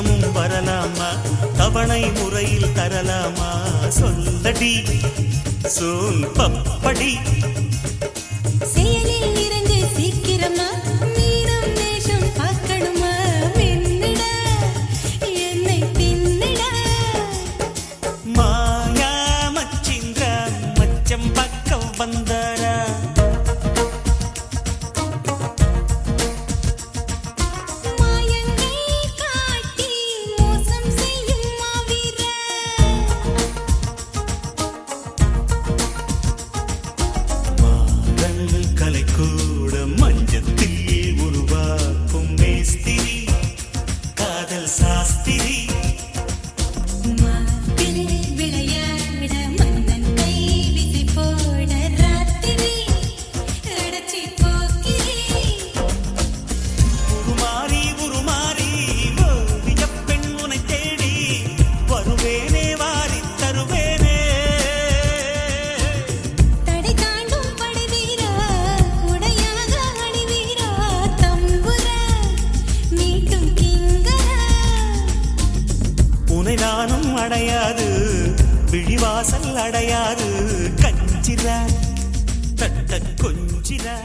தினமும் வரலாமா தவணை முறையில் தரலாமா சொல்லடி சோன் பப்படி செயலில் இறங்கு சீக்கிரமா மீனம் வேஷம் பார்க்கணுமா வெண்ணிட என்னை தின்னிட மாயா மச்சிந்திரா மச்சம் பக்கம் வந்தாரா கூட மஞ்சத்தில் உருவாக்கும் மேஸ்திரி காதல் சாஸ்திரி மாத்திரை விளையாட மன்னன் கை விதை போட ராத்திரி அடச்சி போக்கிரி உருமாறி ஓவிய பெண் உனை தேடி வருவேனே வாரி தருவேனே தடை தாண்டும் படைவீரா உடையாக அணிவீரா தம்புர மீட்டும் கிங்கரா உனை நானும் அடையாது விழிவாசல் அடையாது கஞ்சிரா தட்ட கொஞ்சிரா